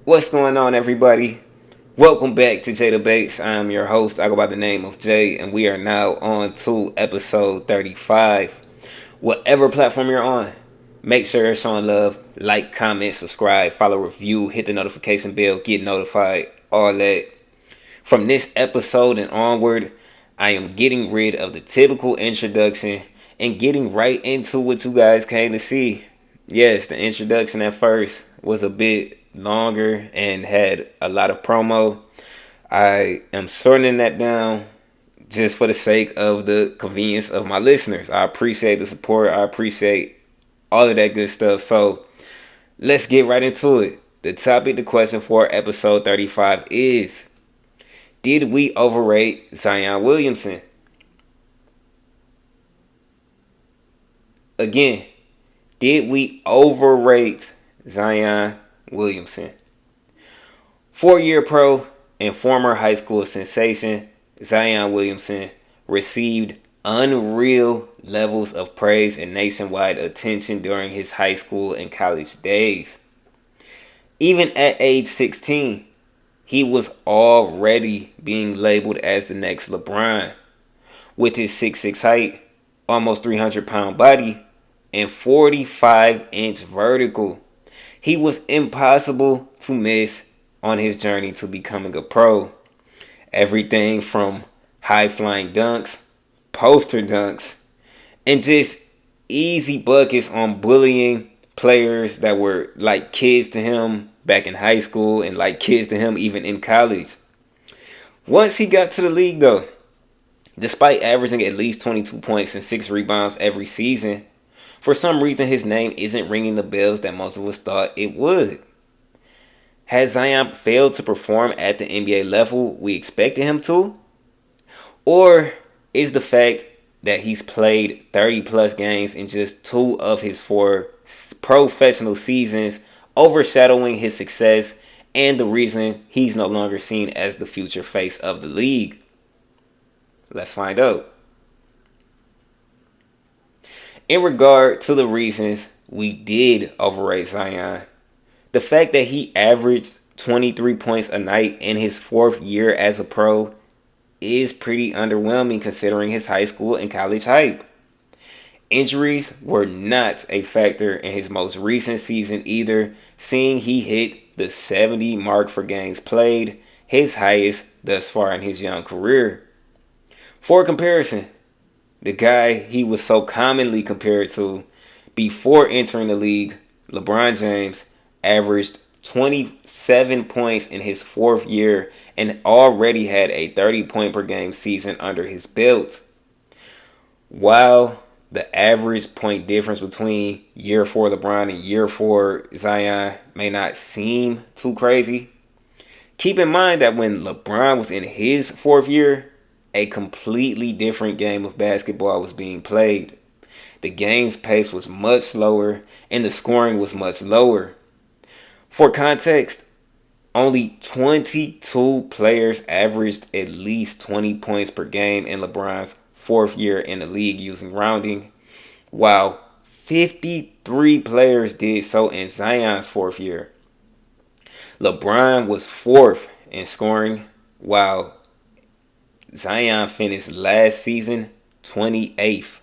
What's going on, everybody? Welcome back to Jay Debates. I am your host. I go by the name of Jay, and we are now on to episode 35. Whatever platform you're on, make sure you're showing love. Like, comment, subscribe, follow, review, hit the notification bell, get notified, all that. From this episode and onward, I am getting rid of the typical introduction and getting right into what you guys came to see. Yes, the introduction at first was a bit longer and had a lot of promo. I am shortening that down just for the sake of the convenience of my listeners. I appreciate the support. I appreciate all of that good stuff. So let's get right into it. The topic, the question for episode 35 is: did we overrate Zion Williamson? Again, did we overrate Zion Williamson? 4-year pro and former high school sensation, Zion Williamson received unreal levels of praise and nationwide attention during his high school and college days. Even at age 16, he was already being labeled as the next LeBron. With his 6'6" height, almost 300-pound body, and 45-inch vertical, he was impossible to miss on his journey to becoming a pro. Everything from high-flying dunks, poster dunks, and just easy buckets on bullying players that were like kids to him back in high school and like kids to him even in college. Once he got to the league, though, despite averaging at least 22 points and 6 rebounds every season, for some reason his name isn't ringing the bells that most of us thought it would. Has Zion failed to perform at the NBA level we expected him to? Or is the fact that he's played 30 plus games in just 2 of his 4 professional seasons overshadowing his success and the reason he's no longer seen as the future face of the league? Let's find out. In regard to the reasons we did overrate Zion, the fact that he averaged 23 points a night in his 4th year as a pro is pretty underwhelming considering his high school and college hype. Injuries were not a factor in his most recent season either, seeing he hit the 70 mark for games played, his highest thus far in his young career. For comparison, the guy he was so commonly compared to before entering the league, LeBron James, averaged 27 points in his 4th year and already had a 30-point per game season under his belt. While the average point difference between year 4 LeBron and year 4 Zion may not seem too crazy, keep in mind that when LeBron was in his 4th year, a completely different game of basketball was being played. The game's pace was much slower and the scoring was much lower. For context, only 22 players averaged at least 20 points per game in LeBron's 4th year in the league using rounding, while 53 players did so in Zion's 4th year. LeBron was 4th in scoring, while Zion finished last season 28th.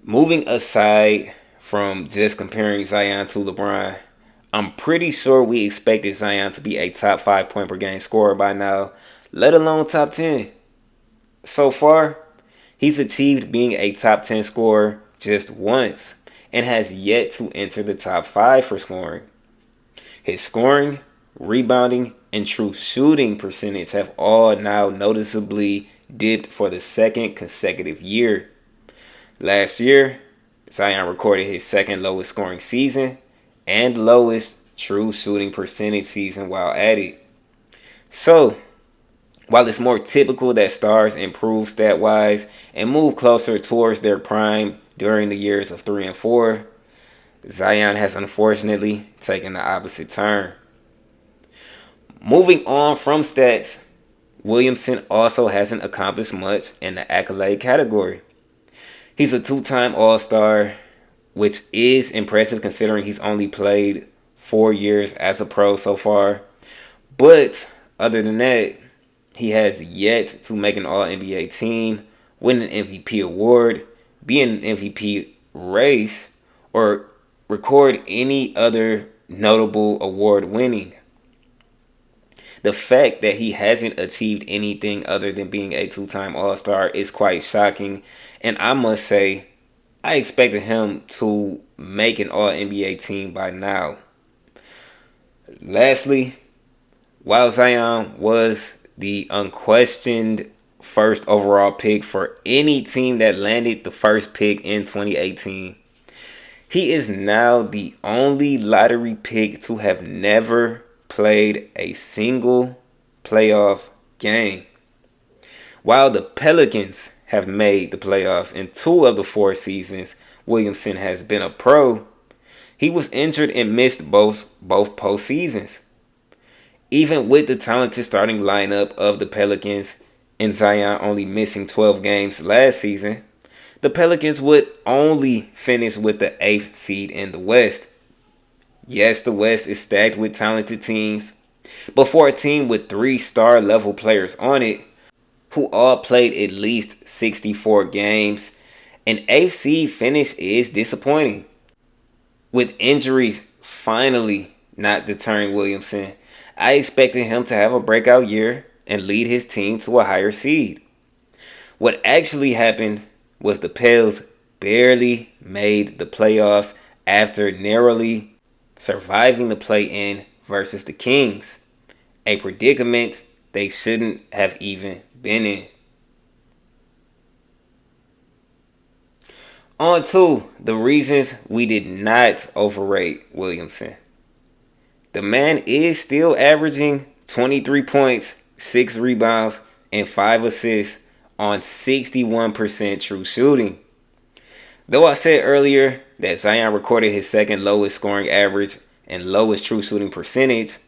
Moving aside from just comparing Zion to LeBron, I'm pretty sure we expected Zion to be a top 5 point per game scorer by now, let alone top 10. So far, he's achieved being a top 10 scorer just once and has yet to enter the top 5 for scoring. His scoring, rebounding, and true shooting percentage have all now noticeably dipped for the 2nd consecutive year. Last year, Zion recorded his 2nd lowest scoring season and lowest true shooting percentage season while at it. So, while it's more typical that stars improve stat-wise and move closer towards their prime during the years of 3 and 4, Zion has unfortunately taken the opposite turn. Moving on from stats, Williamson also hasn't accomplished much in the accolade category. He's a 2-time All-Star, which is impressive considering he's only played 4 years as a pro so far. But other than that, he has yet to make an All NBA team, win an MVP award, be in an MVP race, or record any other notable award winning. The fact that he hasn't achieved anything other than being a two-time All-Star is quite shocking. And I must say, I expected him to make an All-NBA team by now. Lastly, while Zion was the unquestioned first overall pick for any team that landed the first pick in 2018, he is now the only lottery pick to have never played a single playoff game. While the Pelicans have made the playoffs in 2 of the 4 seasons Williamson has been a pro, he was injured and missed both postseasons. Even with the talented starting lineup of the Pelicans and Zion only missing 12 games last season, the Pelicans would only finish with the 8th seed in the West. Yes, the West is stacked with talented teams, but for a team with 3 star level players on it, who all played at least 64 games, an 8th seed finish is disappointing. With injuries finally not deterring Williamson, I expected him to have a breakout year and lead his team to a higher seed. What actually happened was the Pels barely made the playoffs after narrowly surviving the play-in versus the Kings, a predicament they shouldn't have even been in. On to the reasons we did not overrate Williamson. The man is still averaging 23 points, 6 rebounds, and 5 assists on 61% true shooting. Though I said earlier that Zion recorded his second lowest scoring average and lowest true shooting percentage,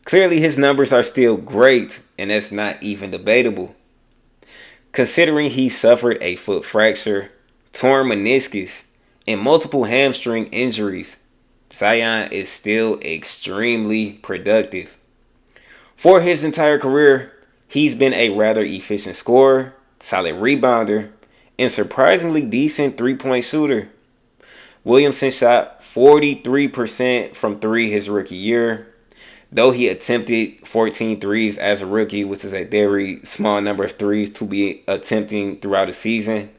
clearly his numbers are still great, and that's not even debatable. Considering he suffered a foot fracture, torn meniscus, and multiple hamstring injuries, Zion is still extremely productive. For his entire career, he's been a rather efficient scorer, solid rebounder, and surprisingly decent three-point shooter. Williamson shot 43% from 3 his rookie year, though he attempted 14 threes as a rookie, which is a very small number of threes to be attempting throughout a season.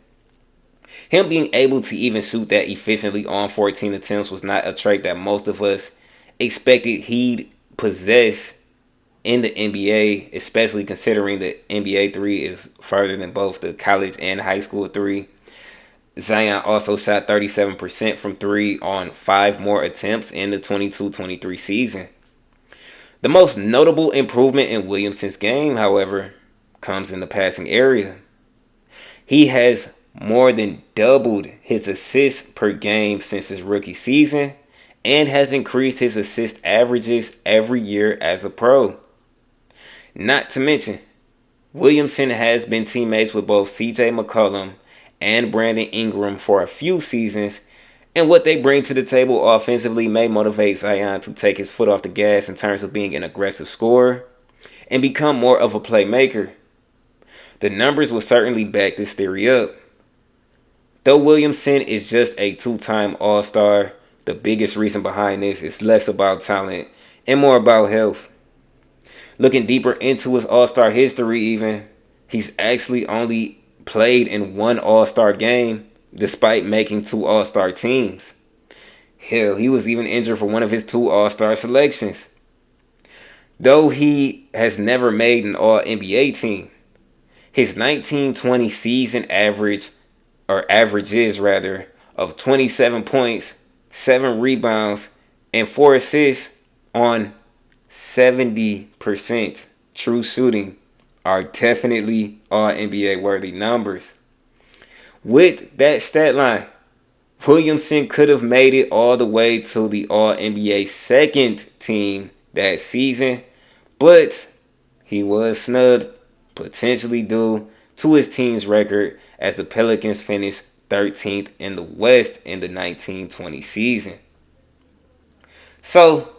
Him being able to even shoot that efficiently on 14 attempts was not a trait that most of us expected he'd possess in the NBA, especially considering the NBA 3 is further than both the college and high school 3. Zion also shot 37% from 3 on 5 more attempts in the 22-23 season. The most notable improvement in Williamson's game, however, comes in the passing area. He has more than doubled his assists per game since his rookie season and has increased his assist averages every year as a pro. Not to mention, Williamson has been teammates with both CJ McCollum and Brandon Ingram for a few seasons, and what they bring to the table offensively may motivate Zion to take his foot off the gas in terms of being an aggressive scorer and become more of a playmaker. The numbers will certainly back this theory up. Though Williamson is just a 2-time All-Star, the biggest reason behind this is less about talent and more about health. Looking deeper into his All-Star history even, he's actually only played in 1 All-Star game despite making 2 All-Star teams. Hell, he was even injured for one of his 2 All-Star selections. Though he has never made an All-NBA team, his 1920 season averages of 27 points, 7 rebounds, and 4 assists on 70% true shooting are definitely All-NBA worthy numbers. With that stat line, Williamson could have made it all the way to the All-NBA second team that season, but he was snubbed, potentially due to his team's record as the Pelicans finished 13th in the West in the 1920 season. So,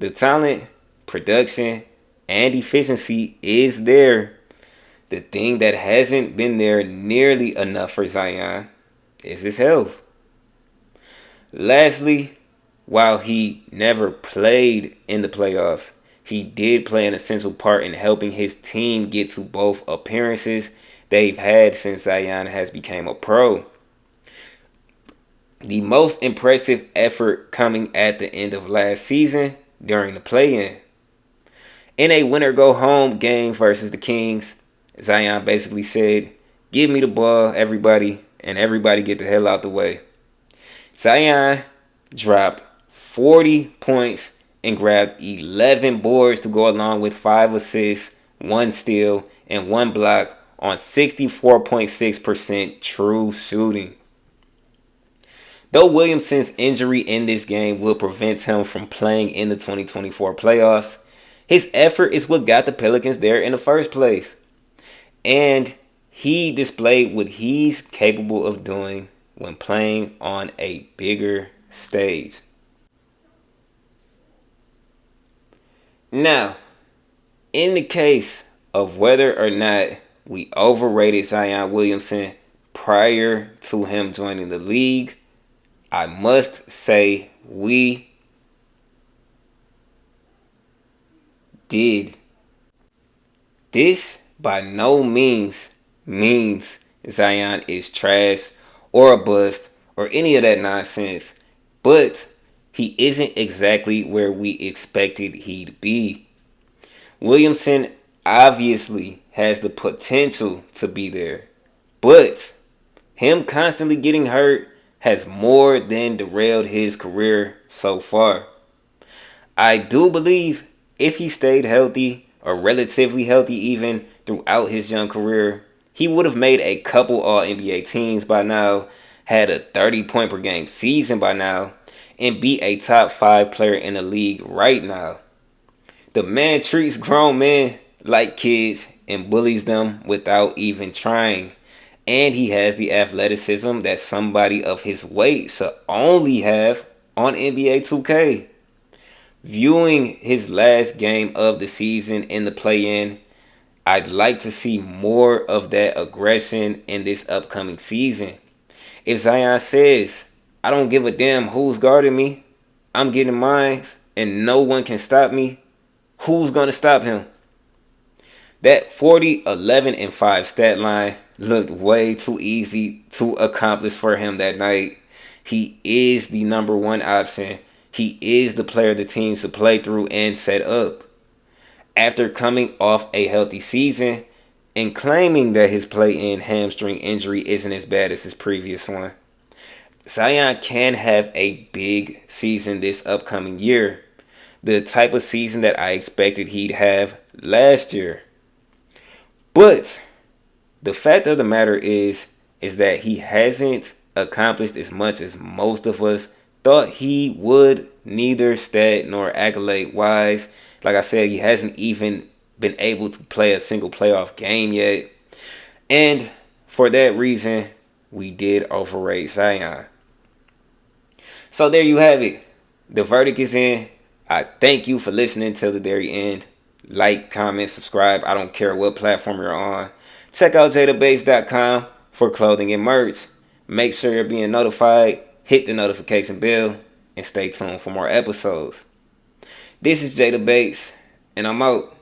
The talent, production, and efficiency is there. The thing that hasn't been there nearly enough for Zion is his health. Lastly, while he never played in the playoffs, he did play an essential part in helping his team get to both appearances they've had since Zion has become a pro. The most impressive effort coming at the end of last season during the play-in. In a winner-go-home game versus the Kings, Zion basically said, "Give me the ball, everybody, and everybody get the hell out the way." Zion dropped 40 points and grabbed 11 boards to go along with 5 assists, 1 steal, and 1 block on 64.6% true shooting. Though Williamson's injury in this game will prevent him from playing in the 2024 playoffs, his effort is what got the Pelicans there in the first place. And he displayed what he's capable of doing when playing on a bigger stage. Now, in the case of whether or not we overrated Zion Williamson prior to him joining the league, I must say we did. This by no means Zion is trash or a bust or any of that nonsense, but he isn't exactly where we expected he'd be. Williamson obviously has the potential to be there, but him constantly getting hurt has more than derailed his career so far. I do believe if he stayed healthy, or relatively healthy even, throughout his young career, he would have made a couple All-NBA teams by now, had a 30-point per game season by now, and be a top 5 player in the league right now. The man treats grown men like kids and bullies them without even trying. And he has the athleticism that somebody of his weight should only have on NBA 2K. Viewing his last game of the season in the play-in, I'd like to see more of that aggression in this upcoming season. If Zion says, "I don't give a damn who's guarding me, I'm getting mine, and no one can stop me," who's going to stop him? That 40, 11, and 5 stat line looked way too easy to accomplish for him that night. He is the number one option. He is the player the team should play through and set up. After coming off a healthy season and claiming that his play-in hamstring injury isn't as bad as his previous one, Zion can have a big season this upcoming year. The type of season that I expected he'd have last year. But the fact of the matter is that he hasn't accomplished as much as most of us thought he would, neither stat nor accolade wise. Like I said, he hasn't even been able to play a single playoff game yet. And for that reason, we did overrate Zion. So there you have it. The verdict is in. I thank you for listening till the very end. Like, comment, subscribe. I don't care what platform you're on. Check out jadabase.com for clothing and merch. Make sure you're being notified. Hit the notification bell and stay tuned for more episodes. This is Jada Bates, and I'm out.